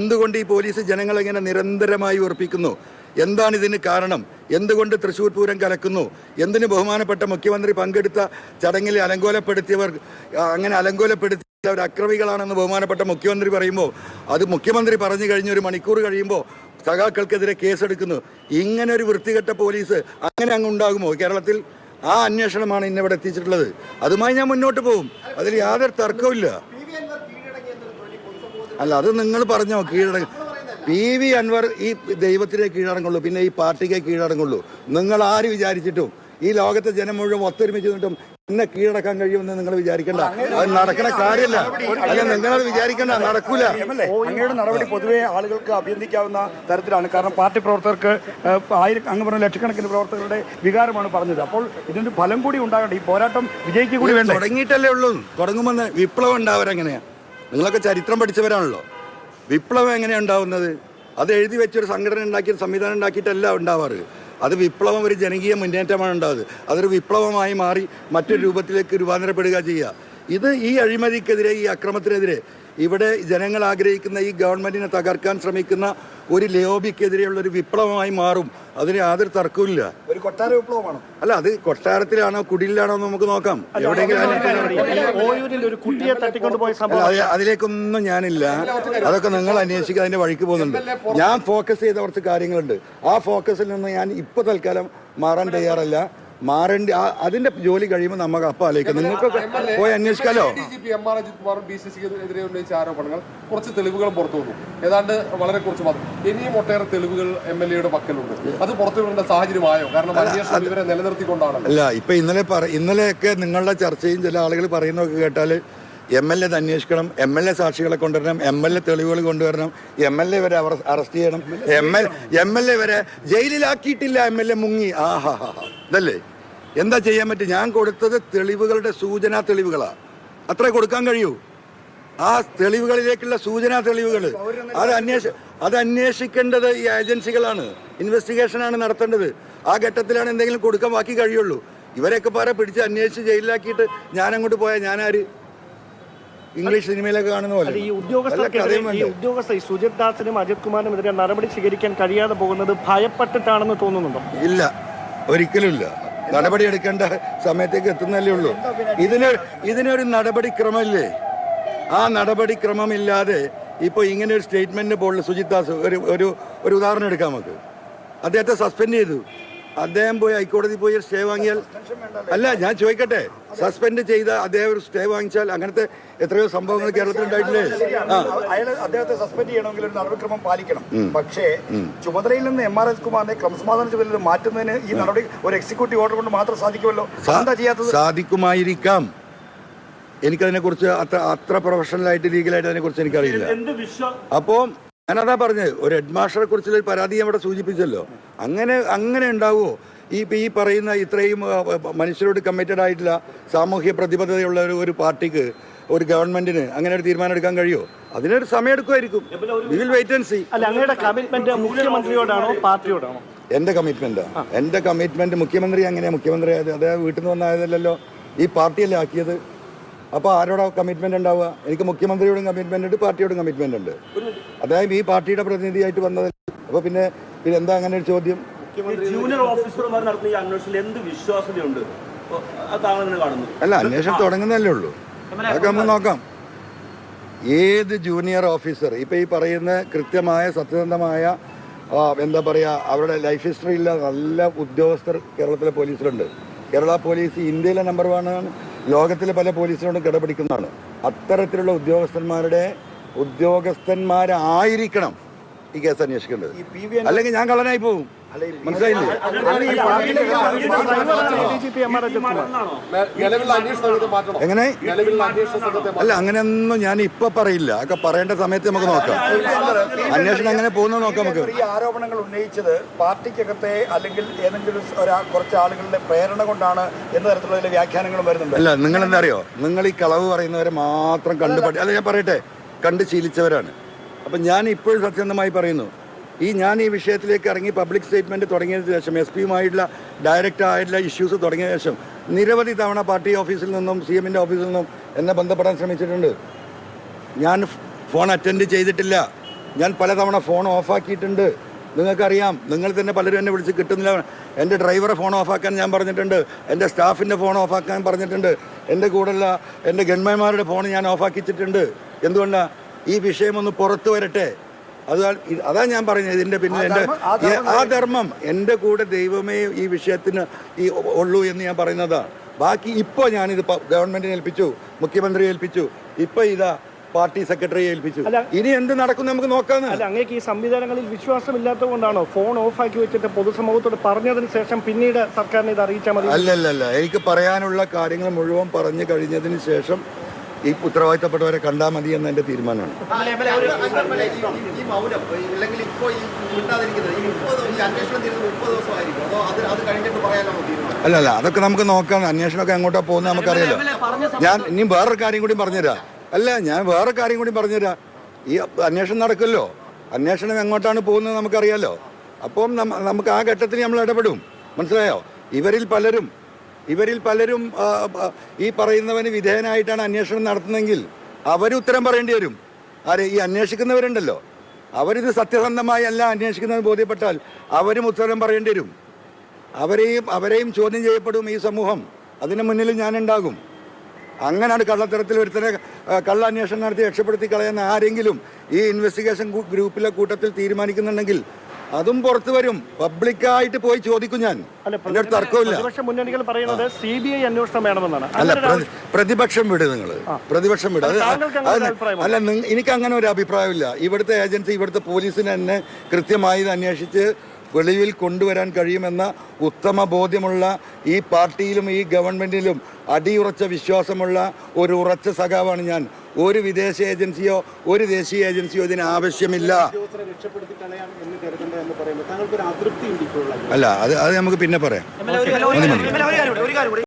എന്തുകൊണ്ട് ഈ പോലീസ് ജനങ്ങളെ ഇങ്ങനെ നിരന്തരമായി ഉറപ്പിക്കുന്നു? എന്താണ് ഇതിന് കാരണം? എന്തുകൊണ്ട് തൃശ്ശൂർ പൂരം കലക്കുന്നു? എന്തിന് ബഹുമാനപ്പെട്ട മുഖ്യമന്ത്രി പങ്കെടുത്ത ചടങ്ങിൽ അലങ്കോലപ്പെടുത്തിയവർ അങ്ങനെ അലങ്കോലപ്പെടുത്തിയവർ അക്രമികളാണെന്ന് ബഹുമാനപ്പെട്ട മുഖ്യമന്ത്രി പറയുമ്പോൾ, അത് മുഖ്യമന്ത്രി പറഞ്ഞു കഴിഞ്ഞ ഒരു മണിക്കൂർ കഴിയുമ്പോൾ സഖാക്കൾക്കെതിരെ കേസെടുക്കുന്നു. ഇങ്ങനെ ഒരു വൃത്തികെട്ട പോലീസ് അങ്ങനെ അങ്ങ് ഉണ്ടാകുമോ കേരളത്തിൽ? ആ അന്വേഷണമാണ് ഇന്നിവിടെ എത്തിച്ചിട്ടുള്ളത്. അതുമായി ഞാൻ മുന്നോട്ട് പോകും, അതിൽ യാതൊരു തർക്കവുമില്ല. അല്ല, അത് നിങ്ങൾ പറഞ്ഞോ കീഴടങ്ങ. PV അൻവർ ഈ ദൈവത്തിനെ കീഴടങ്ങുള്ളൂ, പിന്നെ ഈ പാർട്ടിക്ക് കീഴടങ്ങുള്ളൂ. നിങ്ങൾ ആര് വിചാരിച്ചിട്ടും ഈ ലോകത്തെ ജനം മുഴുവൻ ഒത്തൊരുമിച്ച് നിന്നിട്ടും എന്നെ കീഴടക്കാൻ കഴിയുമെന്ന് നിങ്ങൾ വിചാരിക്കണ്ട. അത് നടക്കണ കാര്യമല്ല. അല്ല, നിങ്ങളത് വിചാരിക്കണ്ട, നടക്കൂല. അങ്ങയുടെ നടപടി പൊതുവെ ആളുകൾക്ക് അഭ്യർത്ഥിക്കാവുന്ന തരത്തിലാണ്. കാരണം പാർട്ടി പ്രവർത്തകർക്ക് അങ്ങ് പറഞ്ഞ ലക്ഷക്കണക്കിന് പ്രവർത്തകരുടെ വികാരമാണ് പറഞ്ഞത്. അപ്പോൾ ഇതിന്റെ ഫലം കൂടി ഉണ്ടാകട്ടെ. ഈ പോരാട്ടം വിജയിക്കുക കൂടി വേണ്ട. തുടങ്ങിയിട്ടല്ലേ ഉള്ളൂ. തുടങ്ങുമ്പോൾ വിപ്ലവം ഉണ്ടാവരെങ്ങനെയാ? നിങ്ങളൊക്കെ ചരിത്രം പഠിച്ചവരാണല്ലോ. വിപ്ലവം എങ്ങനെയാണ് ഉണ്ടാവുന്നത്? അത് എഴുതി വെച്ചൊരു സംഘടന ഉണ്ടാക്കി സംവിധാനം ഉണ്ടാക്കിയിട്ടല്ല ഉണ്ടാവാറ്. അത് വിപ്ലവം ഒരു ജനകീയ മുന്നേറ്റമാണ് ഉണ്ടാവുന്നത്. അതൊരു വിപ്ലവമായി മാറി മറ്റൊരു രൂപത്തിലേക്ക് രൂപാന്തരപ്പെടുക ചെയ്യുക. ഇത് ഈ അഴിമതിക്കെതിരെ, ഈ അക്രമത്തിനെതിരെ, ഇവിടെ ജനങ്ങൾ ആഗ്രഹിക്കുന്ന ഈ ഗവൺമെന്റിനെ തകർക്കാൻ ശ്രമിക്കുന്ന ഒരു ലോബിക്കെതിരെയുള്ള ഒരു വിപ്ലവമായി മാറും. അതിന് യാതൊരു തർക്കവുമില്ല. ഒരു കൊട്ടാര വിപ്ലവമാണ്. അല്ല, അത് കൊട്ടാരത്തിലാണോ കുടിലാണോ എന്ന് നമുക്ക് നോക്കാം. അതിലേക്കൊന്നും ഞാനില്ല. അതൊക്കെ നിങ്ങൾ അന്വേഷിക്കുക, അതിന്റെ വഴിക്ക് പോകുന്നുണ്ട്. ഞാൻ ഫോക്കസ് ചെയ്ത കുറച്ച് കാര്യങ്ങളുണ്ട്. ആ ഫോക്കസിൽ നിന്ന് ഞാൻ ഇപ്പൊ തൽക്കാലം മാറാൻ തയ്യാറല്ല. മാറേണ്ടി അതിന്റെ ജോലി കഴിയുമ്പോൾ നമുക്ക് അപ്പം ആലോചിക്കാം. നിങ്ങൾക്ക് പോയി അന്വേഷിക്കാലോ. MR അജിത് കുമാറും DCCക്കെതിരെ ഉന്നയിച്ച ആരോപണങ്ങൾ, കുറച്ച് തെളിവുകളും പുറത്തു വന്നു. ഏതാണ്ട് വളരെ കുറച്ച് മാത്രം. ഇനിയും ഒട്ടേറെ തെളിവുകൾ MLAയുടെ പക്കലുണ്ട്. അത് പുറത്തുവിടേണ്ട സാഹചര്യമായോ? കാരണം അന്വേഷണം ഇവരെ നിലനിർത്തിക്കൊണ്ടാണ്. അല്ല, ഇപ്പൊ ഇന്നലെയൊക്കെ നിങ്ങളുടെ ചർച്ചയും ചില ആളുകൾ പറയുന്നതൊക്കെ കേട്ടാൽ MLA അന്വേഷിക്കണം, MLA സാക്ഷികളെ കൊണ്ടുവരണം, MLA തെളിവുകൾ കൊണ്ടുവരണം, MLA വരെ അറസ്റ്റ് ചെയ്യണം, MLA വരെ ജയിലിലാക്കിയിട്ടില്ല, MLA മുങ്ങി. ആഹാ, ഇതല്ലേ? എന്താ ചെയ്യാൻ പറ്റും? ഞാൻ കൊടുത്തത് തെളിവുകളുടെ സൂചനാ തെളിവുകളാ. അത്രേ കൊടുക്കാൻ കഴിയൂ. ആ തെളിവുകളിലേക്കുള്ള സൂചനാ തെളിവുകൾ അത് അന്വേഷിക്കേണ്ടത് ഈ ഏജൻസികളാണ്. ഇൻവെസ്റ്റിഗേഷനാണ് നടത്തേണ്ടത്. ആ ഘട്ടത്തിലാണ് എന്തെങ്കിലും കൊടുക്കാൻ ബാക്കി കഴിയുള്ളൂ. ഇവരെയൊക്കെ പാരെ പിടിച്ച് അന്വേഷിച്ച് ജയിലിലാക്കിയിട്ട് ഞാൻ അങ്ങോട്ട് പോയാൽ ഞാനാര്? ഇംഗ്ലീഷ് സിനിമയിലൊക്കെ കാണുന്ന പോലെ. ഈ ഉദ്യോഗസ്ഥർ സുജിത് ദാസിനും അജിത് കുമാറിനുമെതിരെ നടപടി സ്വീകരിക്കാൻ കഴിയാതെ പോകുന്നത് ഭയപ്പെട്ടിട്ടാണെന്ന് തോന്നുന്നുണ്ടോ? ഇല്ല, ഒരിക്കലും ഇല്ല. നടപടി എടുക്കേണ്ട സമയത്തേക്ക് എത്തുന്നല്ലേ ഉള്ളൂ. ഇതിനൊരു നടപടിക്രമമില്ലേ? ആ നടപടിക്രമമില്ലാതെ ഇപ്പോൾ ഇങ്ങനെ ഒരു സ്റ്റേറ്റ്മെന്റിന് പോലുള്ള സുജിത് ദാസ് ഒരു ഉദാഹരണം എടുക്കാം നമുക്ക്. അദ്ദേഹത്തെ സസ്പെൻഡ് ചെയ്തു. അദ്ദേഹം പോയി ഹൈക്കോടതി പോയി സ്റ്റേ വാങ്ങിയാൽ, അല്ല ഞാൻ ചോദിക്കട്ടെ, സസ്പെൻഡ് ചെയ്ത അദ്ദേഹം ഒരു സ്റ്റേ വാങ്ങിച്ചാൽ അങ്ങനത്തെ എത്രയോ സംഭവങ്ങൾ കേരളത്തിൽ ഉണ്ടായിട്ടില്ലേ? അദ്ദേഹത്തെ സസ്പെൻഡ് ചെയ്യണമെങ്കിൽ ഒരു നടപടിക്രമം പാലിക്കണം. പക്ഷേ ചുമതലയിൽ നിന്ന് MR അജിത് കുമാറിനെ ക്രമസമാധാന ചുമതലയിൽ മാറ്റുന്നതിന് ഈ നടപടി ഒരു എക്സിക്യൂട്ടീവ് ഓർഡർ കൊണ്ട് മാത്രം സാധിക്കുമല്ലോ. എന്താ ചെയ്യാത്തത്? സാധിക്കുമായിരിക്കാം. എനിക്കതിനെ കുറിച്ച് അത്ര പ്രൊഫഷണലായിട്ട് ലീഗലായിട്ട് അതിനെ കുറിച്ച് എനിക്കറിയില്ല. അപ്പോൾ ഞാനതാ പറഞ്ഞത്, ഒരു ഹെഡ് മാസ്റ്ററെ കുറിച്ചുള്ള പരാതി അവിടെ സൂചിപ്പിച്ചല്ലോ. അങ്ങനെ ഉണ്ടാവുമോ? ഈ പറയുന്ന ഇത്രയും മനുഷ്യരോട് കമ്മിറ്റഡ് ആയിട്ടുള്ള സാമൂഹ്യ പ്രതിബദ്ധതയുള്ള ഒരു പാർട്ടിക്ക്, ഒരു ഗവൺമെന്റിന് അങ്ങനെ ഒരു തീരുമാനം എടുക്കാൻ കഴിയുമോ? അതിനൊരു സമയം എടുക്കുമായിരിക്കും. We will wait and see. മുഖ്യമന്ത്രിയോടാണോ പാർട്ടിയോടാണോ? എന്റെ കമ്മിറ്റ്മെന്റ് മുഖ്യമന്ത്രി അങ്ങനെയാ. മുഖ്യമന്ത്രി അദ്ദേഹം വീട്ടിൽ നിന്ന് വന്നായതല്ലോ, ഈ പാർട്ടിയല്ലേ ആക്കിയത്. അപ്പോൾ ആരോടാ കമ്മിറ്റ്മെന്റ് ഉണ്ടാവുക? എനിക്ക് മുഖ്യമന്ത്രിയോടും കമ്മിറ്റ്മെന്റ് ഉണ്ട്, പാർട്ടിയോടും കമ്മിറ്റ്മെന്റ് ഉണ്ട്. അതായത് ഈ പാർട്ടിയുടെ പ്രതിനിധിയായിട്ട് വന്നത്. അപ്പോൾ പിന്നെ എന്താ അങ്ങനെ ഒരു ചോദ്യം? ജൂനിയർ ഓഫീസർമാർ നടത്തുന്ന ഈ അന്വേഷണത്തിൽ എന്ത് വിശ്വാസ്യതയുണ്ട്? അല്ല, അന്വേഷണം തുടങ്ങുന്നല്ലേ ഉള്ളൂ. അതൊക്കെ നമുക്ക് നോക്കാം. ഏത് ജൂനിയർ ഓഫീസർ ഇപ്പൊ ഈ പറയുന്ന കൃത്യമായ സത്യസന്ധമായ എന്താ പറയുക, അവരുടെ ലൈഫ് ഹിസ്റ്ററി ഇല്ല നല്ല ഉദ്യോഗസ്ഥർ കേരളത്തിലെ പോലീസിലുണ്ട്. കേരള പോലീസ് ഇന്ത്യയിലെ നമ്പർ 1 ആണ്. ലോകത്തിലെ പല പോലീസിനോടും കിടപിടിക്കുന്നതാണ്. അത്തരത്തിലുള്ള ഉദ്യോഗസ്ഥന്മാരായിരിക്കണം ഈ കേസ് അന്വേഷിക്കേണ്ടത്. അല്ലെങ്കിൽ ഞാൻ കള്ളനായി പോകും. മനസ്സിലായില്ലേ? എങ്ങനെ? അല്ല, അങ്ങനെയൊന്നും ഞാൻ ഇപ്പൊ പറയില്ല. ഒക്കെ പറയേണ്ട സമയത്ത് നമുക്ക് നോക്കാം. അന്വേഷണം എങ്ങനെ പോകുന്നത് നോക്കാം നമുക്ക്. ഈ ആരോപണങ്ങൾ ഉന്നയിച്ചത് പാർട്ടിക്കകത്തെ അല്ലെങ്കിൽ ഏതെങ്കിലും കുറച്ച് ആളുകളുടെ പ്രേരണ കൊണ്ടാണ് എന്ന തരത്തിലുള്ള വ്യാഖ്യാനങ്ങളും വരുന്നുണ്ട്. അല്ല, നിങ്ങൾ എന്താ അറിയോ, നിങ്ങൾ ഈ കളവ് പറയുന്നവരെ മാത്രം അല്ല ഞാൻ പറയട്ടെ, കണ്ട് ശീലിച്ചവരാണ്. അപ്പം ഞാൻ ഇപ്പോഴും സത്യസന്ധമായി പറയുന്നു, ഞാൻ ഈ വിഷയത്തിലേക്ക് ഇറങ്ങി പബ്ലിക് സ്റ്റേറ്റ്മെന്റ് തുടങ്ങിയതിന് ശേഷം, SP-യുമായിട്ടുള്ള ഡയറക്റ്റ് ആയിട്ടുള്ള ഇഷ്യൂസ് തുടങ്ങിയ ശേഷം നിരവധി തവണ പാർട്ടി ഓഫീസിൽ നിന്നും CM-ന്റെ ഓഫീസിൽ നിന്നും എന്നെ ബന്ധപ്പെടാൻ ശ്രമിച്ചിട്ടുണ്ട്. ഞാൻ ഫോൺ അറ്റൻഡ് ചെയ്തിട്ടില്ല. ഞാൻ പലതവണ ഫോൺ ഓഫാക്കിയിട്ടുണ്ട്. നിങ്ങൾക്കറിയാം, നിങ്ങൾ തന്നെ പലരും എന്നെ വിളിച്ച് കിട്ടുന്നില്ല. എൻ്റെ ഡ്രൈവറെ ഫോൺ ഓഫാക്കാൻ ഞാൻ പറഞ്ഞിട്ടുണ്ട്, എൻ്റെ സ്റ്റാഫിൻ്റെ ഫോൺ ഓഫാക്കാൻ പറഞ്ഞിട്ടുണ്ട്, എൻ്റെ കൂടെയുള്ള എൻ്റെ ഗൺമാന്മാരുടെ ഫോൺ ഞാൻ ഓഫാക്കിച്ചിട്ടുണ്ട്. എന്തുകൊണ്ടാണ്? ഈ വിഷയം ഒന്ന് പുറത്തു വരട്ടെ. അതാ ഞാൻ പറഞ്ഞത്, ഇതിൻ്റെ പിന്നിൽ എൻ്റെ ആ ധർമ്മം, എൻ്റെ കൂടെ ദൈവമേ ഈ വിഷയത്തിന് ഉള്ളൂ എന്ന് ഞാൻ പറയുന്നതാണ്. ബാക്കി ഇപ്പോൾ ഞാനിത് ഗവൺമെൻറ്റിനെ ഏൽപ്പിച്ചു, മുഖ്യമന്ത്രിയെ ഏൽപ്പിച്ചു, ഇപ്പോൾ ഇതാ പാർട്ടി സെക്രട്ടറിയെ ഏൽപ്പിച്ചു. ഇനി എന്ത് നടക്കും നമുക്ക് നോക്കാന്ന്. അല്ല, അങ്ങേക്ക് ഈ സംവിധാനങ്ങളിൽ വിശ്വാസമില്ലാത്തത് കൊണ്ടാണോ ഫോൺ ഓഫാക്കി വെച്ചിട്ട് പൊതുസമൂഹത്തോട് പറഞ്ഞതിന് ശേഷം പിന്നീട് സർക്കാരിനെ ഇത് അറിയിച്ചാൽ മതി? അല്ലല്ല, എനിക്ക് പറയാനുള്ള കാര്യങ്ങൾ മുഴുവൻ പറഞ്ഞു കഴിഞ്ഞതിന് ശേഷം ഈ ഉത്തരവാദിത്തപ്പെട്ടവരെ കണ്ടാൽ മതി എന്ന എൻ്റെ തീരുമാനമാണ്. അല്ലല്ല, അതൊക്കെ നമുക്ക് നോക്കാം. അന്വേഷണമൊക്കെ എങ്ങോട്ടാ പോകുന്നത് നമുക്കറിയാലോ. ഞാൻ ഇനി വേറൊരു കാര്യം കൂടി പറഞ്ഞുതരാം. ഞാൻ വേറെ കാര്യം കൂടി പറഞ്ഞുതരാം. ഈ അന്വേഷണം നടക്കുമല്ലോ, അന്വേഷണം എങ്ങോട്ടാണ് പോകുന്നത് നമുക്കറിയാലോ. അപ്പം നമുക്ക് ആ ഘട്ടത്തിൽ നമ്മൾ ഇടപെടും. മനസ്സിലായോ? ഇവരിൽ പലരും ഈ പറയുന്നവന് വിധേയനായിട്ടാണ് അന്വേഷണം നടത്തുന്നതെങ്കിൽ അവരുത്തരം പറയേണ്ടി വരും. ഈ അന്വേഷിക്കുന്നവരുണ്ടല്ലോ, അവരിത് സത്യസന്ധമായി അല്ല അന്വേഷിക്കുന്നത് ബോധ്യപ്പെട്ടാൽ അവരും ഉത്തരം പറയേണ്ടി വരും. അവരെയും ചോദ്യം ചെയ്യപ്പെടും ഈ സമൂഹം. അതിന് മുന്നിൽ ഞാനുണ്ടാകും. അങ്ങനെയാണ് കള്ളത്തരത്തിൽ ഒരുത്തനെ കള്ള അന്വേഷണം നടത്തി രക്ഷപ്പെടുത്തി കളയുന്ന ആരെങ്കിലും ഈ ഇൻവെസ്റ്റിഗേഷൻ ഗ്രൂപ്പിലെ കൂട്ടത്തിൽ തീരുമാനിക്കുന്നുണ്ടെങ്കിൽ അതും പുറത്തു വരും. പബ്ലിക്കായിട്ട് പോയി ചോദിക്കും. ഞാൻ എൻ്റെ അടുത്ത് തർക്കമില്ല. മുന്നണികൾ പറയുന്നത് CBI അന്വേഷണം വേണമെന്നാണ്. അല്ല, പ്രതിപക്ഷം വിട്, നിങ്ങൾ പ്രതിപക്ഷം വിട്. അല്ല, എനിക്ക് അങ്ങനെ ഒരു അഭിപ്രായമില്ല. ഇവിടുത്തെ ഏജൻസി, ഇവിടുത്തെ പോലീസിന് തന്നെ കൃത്യമായി ഇത് അന്വേഷിച്ച് വെളിയിൽ കൊണ്ടുവരാൻ കഴിയുമെന്ന ഉത്തമ ബോധ്യമുള്ള ഈ പാർട്ടിയിലും ഈ ഗവൺമെന്റിലും അടിയുറച്ച വിശ്വാസമുള്ള ഒരു ഉറച്ച സഖാവാണ് ഞാൻ. ഒരു വിദേശ ഏജൻസിയോ ഒരു ദേശീയ ഏജൻസിയോ ഇതിന് ആവശ്യമില്ല. അല്ല, അത് നമുക്ക് പിന്നെ പറയാം.